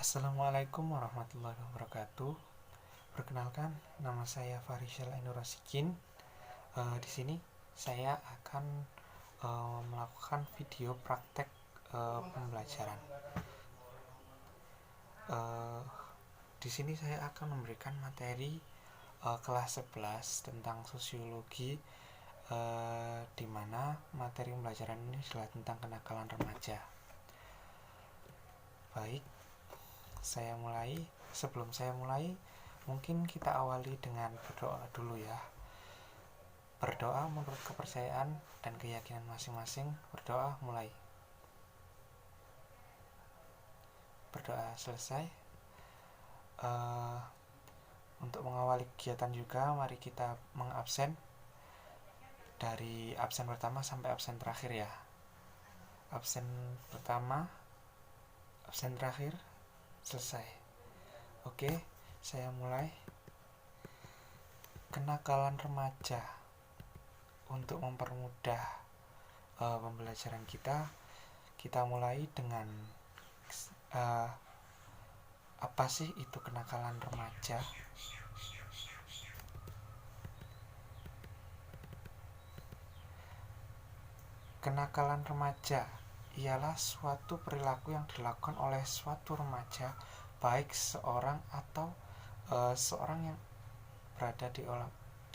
Assalamualaikum warahmatullahi wabarakatuh. Perkenalkan, nama saya Farisal Ainurasikin. Di sini saya akan melakukan video praktek pembelajaran. Uh, di sini saya akan memberikan materi kelas 11 tentang sosiologi, di mana materi pembelajaran ini adalah tentang kenakalan remaja. Baik, sebelum saya mulai, mungkin kita awali dengan berdoa dulu ya. Berdoa menurut kepercayaan dan keyakinan masing-masing. Berdoa mulai. Berdoa selesai. Untuk mengawali kegiatan juga, mari kita mengabsen dari absen pertama sampai absen terakhir ya. Absen pertama, absen terakhir, selesai. Oke, saya mulai. Kenakalan remaja. Untuk mempermudah pembelajaran kita mulai dengan apa sih itu kenakalan remaja? Kenakalan remaja ialah suatu perilaku yang dilakukan oleh suatu remaja, baik seorang atau seorang yang berada di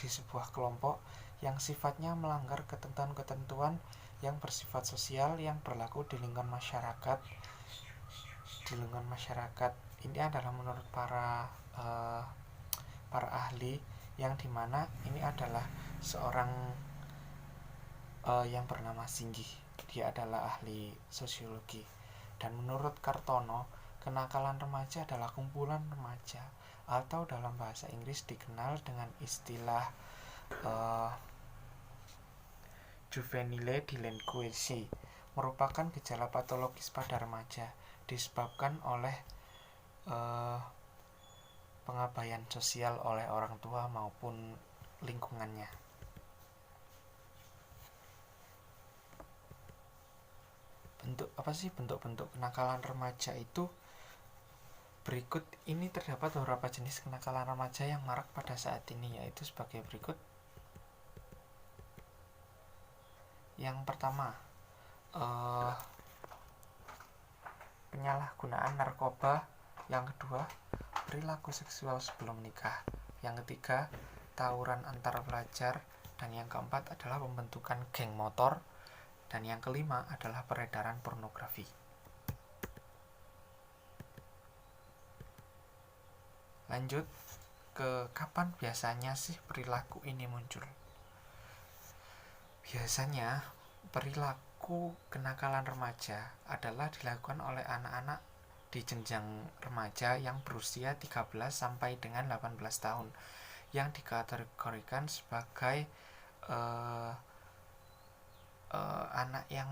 sebuah kelompok yang sifatnya melanggar ketentuan-ketentuan yang bersifat sosial yang berlaku di lingkungan masyarakat. Ini adalah menurut para ahli, yang dimana ini adalah seorang yang bernama Singgi. Dia adalah ahli sosiologi. Dan menurut Kartono, kenakalan remaja adalah kumpulan remaja atau dalam bahasa Inggris dikenal dengan istilah juvenile delinquency, merupakan gejala patologis pada remaja disebabkan oleh pengabaian sosial oleh orang tua maupun lingkungannya. Bentuk-bentuk kenakalan remaja itu berikut. Ini terdapat beberapa jenis kenakalan remaja yang marak pada saat ini, yaitu sebagai berikut. Yang pertama, penyalahgunaan narkoba. Yang kedua, perilaku seksual sebelum nikah. Yang ketiga, tawuran antar pelajar. Dan yang keempat adalah pembentukan geng motor. Dan yang kelima adalah peredaran pornografi. Lanjut ke kapan biasanya sih perilaku ini muncul? Biasanya perilaku kenakalan remaja adalah dilakukan oleh anak-anak di jenjang remaja yang berusia 13 sampai dengan 18 tahun, yang dikategorikan sebagai anak yang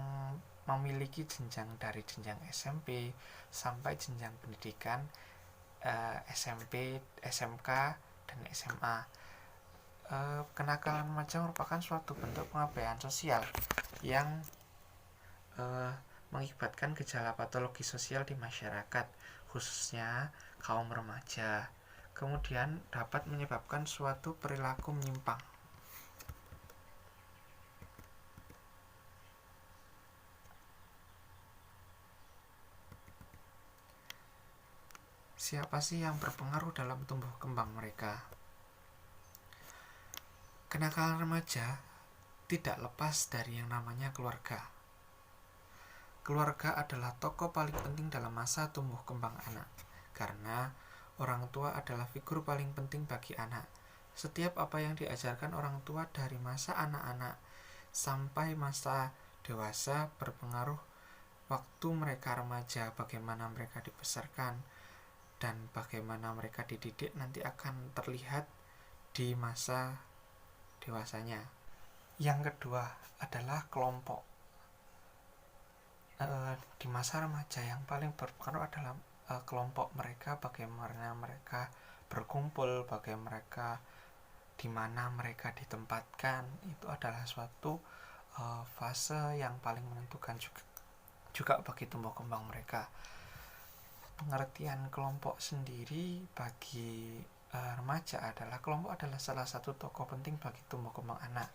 memiliki jenjang dari jenjang SMP sampai jenjang pendidikan SMP, SMK, dan SMA. Kenakalan remaja merupakan suatu bentuk pengabaian sosial yang mengakibatkan gejala patologi sosial di masyarakat, khususnya kaum remaja. Kemudian dapat menyebabkan suatu perilaku menyimpang. Siapa sih yang berpengaruh dalam tumbuh kembang mereka? Kenakalan remaja tidak lepas dari yang namanya keluarga. Keluarga adalah tokoh paling penting dalam masa tumbuh kembang anak, karena orang tua adalah figur paling penting bagi anak. Setiap apa yang diajarkan orang tua dari masa anak-anak sampai masa dewasa berpengaruh. Waktu mereka remaja, bagaimana mereka dibesarkan dan bagaimana mereka dididik nanti akan terlihat di masa dewasanya. Yang kedua adalah kelompok. Di masa remaja yang paling berpengaruh adalah kelompok mereka, bagaimana mereka berkumpul, bagaimana mereka, di mana mereka ditempatkan. Itu adalah suatu fase yang paling menentukan juga bagi tumbuh kembang mereka. Pengertian kelompok sendiri bagi remaja adalah kelompok adalah salah satu tokoh penting bagi tumbuh kembang anak.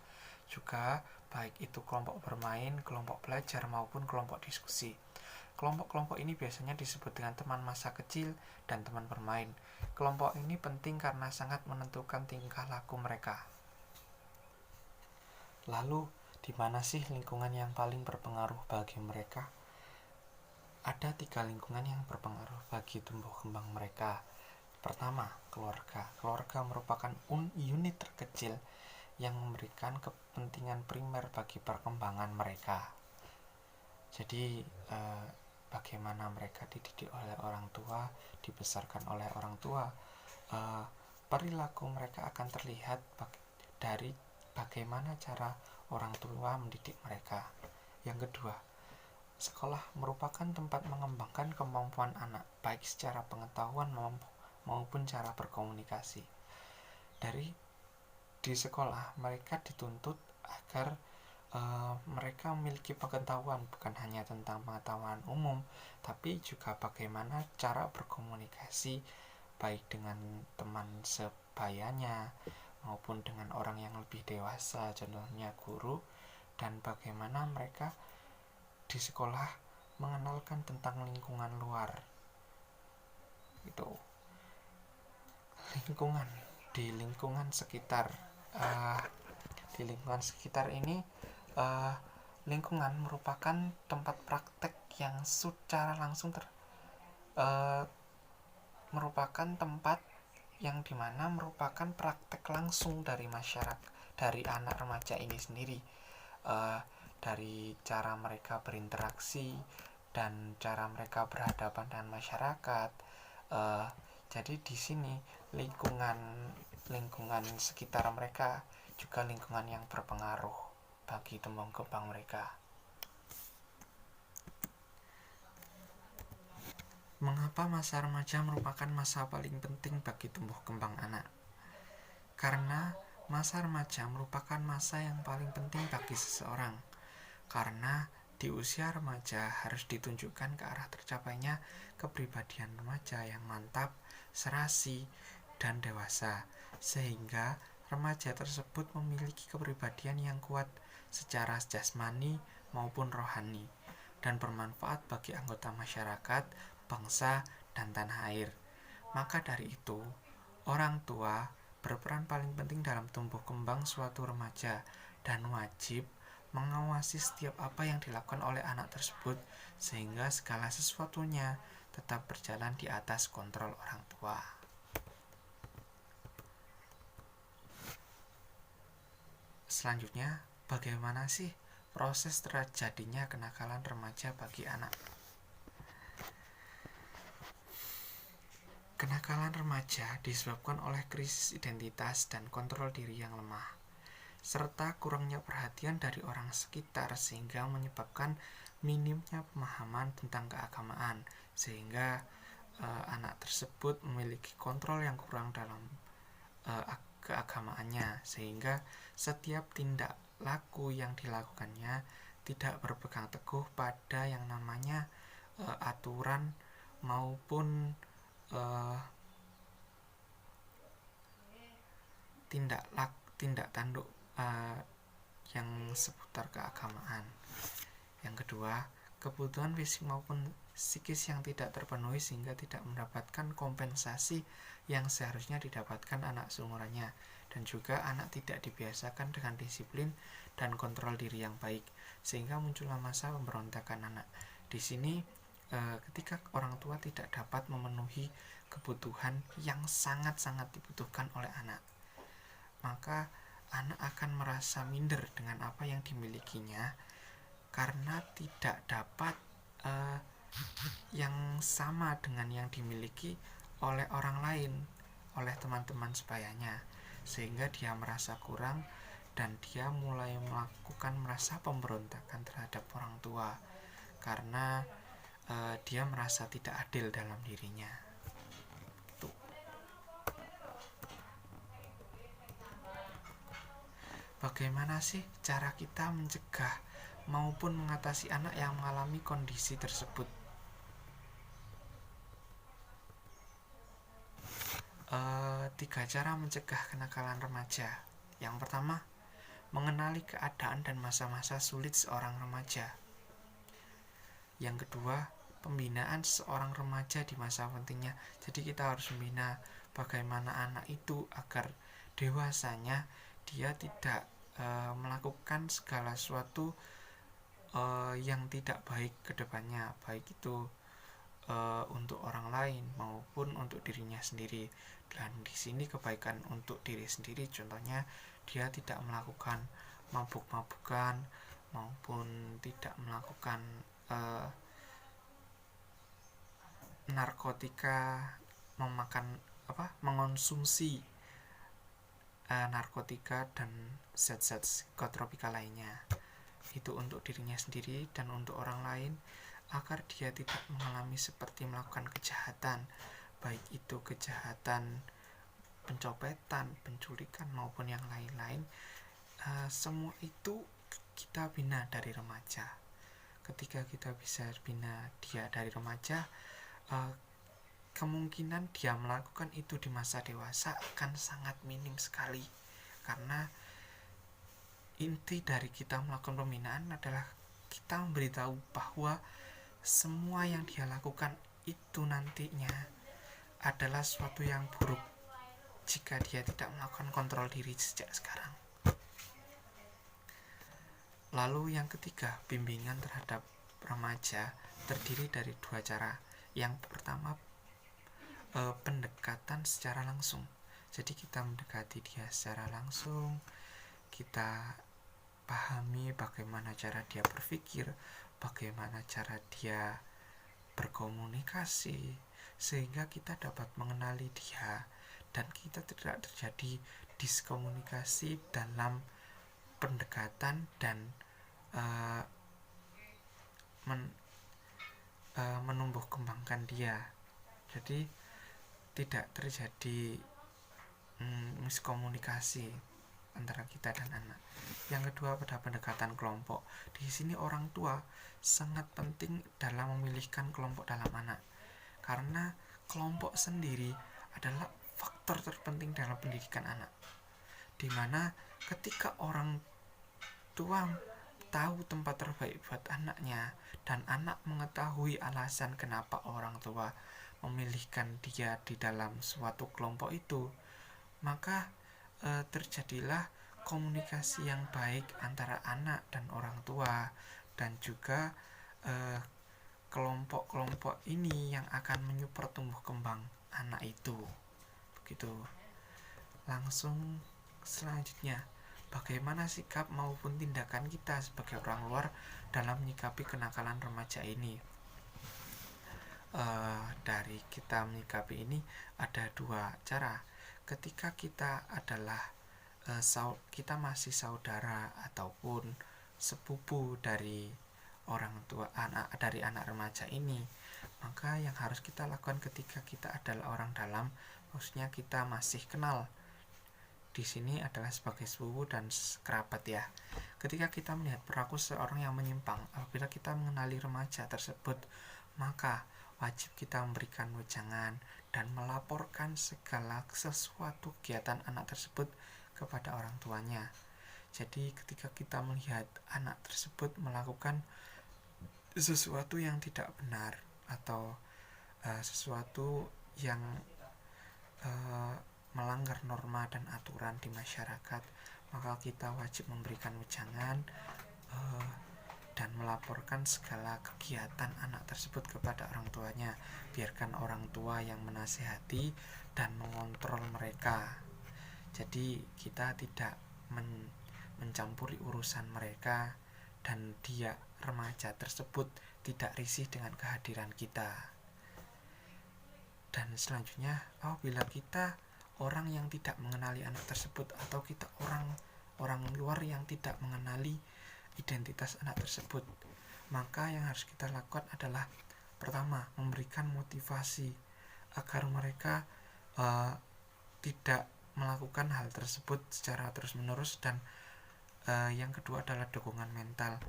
Juga baik itu kelompok bermain, kelompok belajar maupun kelompok diskusi. Kelompok-kelompok ini biasanya disebut dengan teman masa kecil dan teman bermain. Kelompok ini penting karena sangat menentukan tingkah laku mereka. Lalu, di mana sih lingkungan yang paling berpengaruh bagi mereka? Ada 3 lingkungan yang berpengaruh bagi tumbuh kembang mereka. Pertama, keluarga. Keluarga merupakan unit terkecil yang memberikan kepentingan primer bagi perkembangan mereka. Jadi, bagaimana mereka dididik oleh orang tua, dibesarkan oleh orang tua, perilaku mereka akan terlihat dari bagaimana cara orang tua mendidik mereka. Yang kedua, sekolah merupakan tempat mengembangkan kemampuan anak, baik secara pengetahuan maupun cara berkomunikasi. Di sekolah, mereka dituntut agar mereka memiliki pengetahuan bukan hanya tentang pengetahuan umum, tapi juga bagaimana cara berkomunikasi baik dengan teman sebayanya maupun dengan orang yang lebih dewasa, contohnya guru, dan bagaimana mereka di sekolah mengenalkan tentang lingkungan luar. Itu lingkungan di lingkungan sekitar. Di lingkungan sekitar ini, lingkungan merupakan tempat praktek yang secara langsung merupakan tempat yang dimana merupakan praktek langsung dari masyarakat, dari anak remaja ini sendiri, dari cara mereka berinteraksi dan cara mereka berhadapan dengan masyarakat. Jadi di sini lingkungan sekitar mereka juga lingkungan yang berpengaruh bagi tumbuh kembang mereka. Mengapa masa remaja merupakan masa paling penting bagi tumbuh kembang anak? Karena masa remaja merupakan masa yang paling penting bagi seseorang. Karena di usia remaja harus ditunjukkan ke arah tercapainya kepribadian remaja yang mantap, serasi, dan dewasa, sehingga remaja tersebut memiliki kepribadian yang kuat secara jasmani maupun rohani dan bermanfaat bagi anggota masyarakat, bangsa, dan tanah air. Maka dari itu, orang tua berperan paling penting dalam tumbuh kembang suatu remaja dan wajib mengawasi setiap apa yang dilakukan oleh anak tersebut sehingga segala sesuatunya tetap berjalan di atas kontrol orang tua. Selanjutnya, bagaimana sih proses terjadinya kenakalan remaja bagi anak? Kenakalan remaja disebabkan oleh krisis identitas dan kontrol diri yang lemah, serta kurangnya perhatian dari orang sekitar sehingga menyebabkan minimnya pemahaman tentang keagamaan, sehingga anak tersebut memiliki kontrol yang kurang dalam keagamaannya, sehingga setiap tindak laku yang dilakukannya tidak berpegang teguh pada yang namanya aturan maupun tindak tanduk yang seputar keagamaan. Yang kedua, kebutuhan fisik maupun psikis yang tidak terpenuhi sehingga tidak mendapatkan kompensasi yang seharusnya didapatkan anak seumurannya, dan juga anak tidak dibiasakan dengan disiplin dan kontrol diri yang baik sehingga muncullah masa pemberontakan anak. Di sini ketika orang tua tidak dapat memenuhi kebutuhan yang sangat-sangat dibutuhkan oleh anak, maka anak akan merasa minder dengan apa yang dimilikinya karena tidak dapat yang sama dengan yang dimiliki oleh orang lain, oleh teman-teman sebayanya, sehingga dia merasa kurang dan dia mulai melakukan merasa pemberontakan terhadap orang tua karena dia merasa tidak adil dalam dirinya. Tuh. Bagaimana sih cara kita mencegah maupun mengatasi anak yang mengalami kondisi tersebut? 3 cara mencegah kenakalan remaja. Yang pertama, mengenali keadaan dan masa-masa sulit seorang remaja. Yang kedua, pembinaan seorang remaja di masa pentingnya. Jadi kita harus membina bagaimana anak itu agar dewasanya dia tidak melakukan segala sesuatu yang tidak baik ke depannya, baik itu untuk orang lain maupun untuk dirinya sendiri. Dan di sini kebaikan untuk diri sendiri, contohnya dia tidak melakukan mabuk-mabukan maupun tidak melakukan narkotika, mengonsumsi narkotika dan zat-zat psikotropika lainnya. Itu untuk dirinya sendiri dan untuk orang lain, agar dia tidak mengalami seperti melakukan kejahatan, baik itu kejahatan pencopetan, penculikan maupun yang lain-lain. Semua itu kita bina dari remaja. Ketika kita bisa bina dia dari remaja, kemungkinan dia melakukan itu di masa dewasa akan sangat minim sekali. Karena inti dari kita melakukan pembinaan adalah kita memberitahu bahwa semua yang dia lakukan itu nantinya adalah sesuatu yang buruk jika dia tidak melakukan kontrol diri sejak sekarang. Lalu yang ketiga, bimbingan terhadap remaja terdiri dari 2 cara. Yang pertama, pendekatan secara langsung. Jadi kita mendekati dia secara langsung, kita pahami bagaimana cara dia berpikir, bagaimana cara dia berkomunikasi, sehingga kita dapat mengenali dia dan kita tidak terjadi diskomunikasi dalam pendekatan dan menumbuh kembangkan dia. Jadi tidak terjadi miskomunikasi antara kita dan anak. Yang kedua, pada pendekatan kelompok. Di sini orang tua sangat penting dalam memilihkan kelompok dalam anak, karena kelompok sendiri adalah faktor terpenting dalam pendidikan anak. Dimana ketika orang tua tahu tempat terbaik buat anaknya dan anak mengetahui alasan kenapa orang tua memilihkan dia di dalam suatu kelompok itu, maka terjadilah komunikasi yang baik antara anak dan orang tua, dan juga kelompok-kelompok ini yang akan menyupport tumbuh kembang anak itu. Begitu. Langsung selanjutnya, bagaimana sikap maupun tindakan kita sebagai orang luar dalam menyikapi kenakalan remaja ini. Dari kita menyikapi ini ada 2 cara. Ketika kita adalah kita masih saudara ataupun sepupu dari orang tua dari anak remaja ini, maka yang harus kita lakukan ketika kita adalah orang dalam, maksudnya kita masih kenal, di sini adalah sebagai sepupu dan kerabat ya. Ketika kita melihat perilaku seorang yang menyimpang, apabila kita mengenali remaja tersebut, maka wajib kita memberikan wejangan dan melaporkan segala sesuatu kegiatan anak tersebut kepada orang tuanya. Jadi ketika kita melihat anak tersebut melakukan sesuatu yang tidak benar atau sesuatu yang melanggar norma dan aturan di masyarakat, maka kita wajib memberikan wejangan dan melaporkan segala kegiatan anak tersebut kepada orang tuanya. Biarkan orang tua yang menasihati dan mengontrol mereka. Jadi kita tidak mencampuri urusan mereka, dan dia remaja tersebut tidak risih dengan kehadiran kita. Dan selanjutnya, apabila kita orang yang tidak mengenali anak tersebut, atau kita orang luar yang tidak mengenali identitas anak tersebut, maka yang harus kita lakukan adalah pertama, memberikan motivasi agar mereka tidak melakukan hal tersebut secara terus-menerus, dan yang kedua adalah dukungan mental.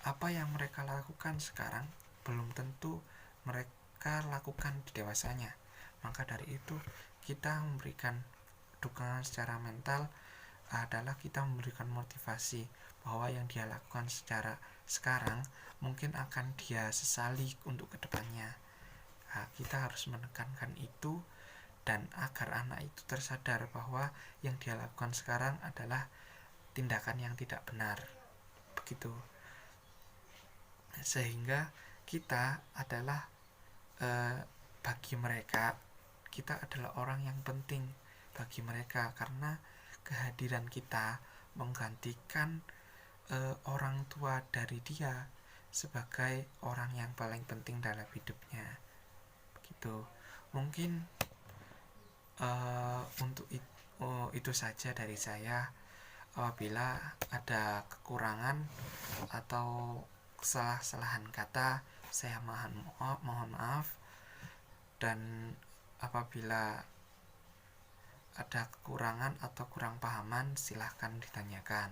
Apa yang mereka lakukan sekarang belum tentu mereka lakukan di dewasanya, maka dari itu kita memberikan dukungan secara mental adalah kita memberikan motivasi bahwa yang dia lakukan secara sekarang mungkin akan dia sesali untuk kedepannya. Nah, kita harus menekankan itu, dan agar anak itu tersadar bahwa yang dia lakukan sekarang adalah tindakan yang tidak benar, begitu. Sehingga kita adalah bagi mereka, kita adalah orang yang penting bagi mereka, karena kehadiran kita menggantikan orang tua dari dia sebagai orang yang paling penting dalam hidupnya, begitu. Mungkin untuk itu saja dari saya. Apabila ada kekurangan atau kesalahan kata, saya mohon maaf. Dan apabila ada kekurangan atau kurang pahaman, silahkan ditanyakan.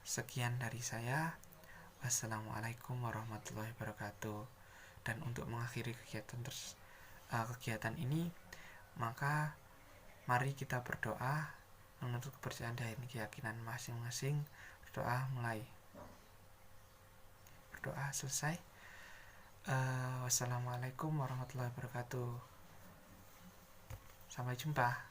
Sekian dari saya. Wassalamualaikum warahmatullahi wabarakatuh. Dan untuk mengakhiri kegiatan ini, maka mari kita berdoa menurut kepercayaan dan keyakinan masing-masing. Berdoa mulai. Berdoa selesai. Wassalamualaikum warahmatullahi wabarakatuh. Sampai jumpa.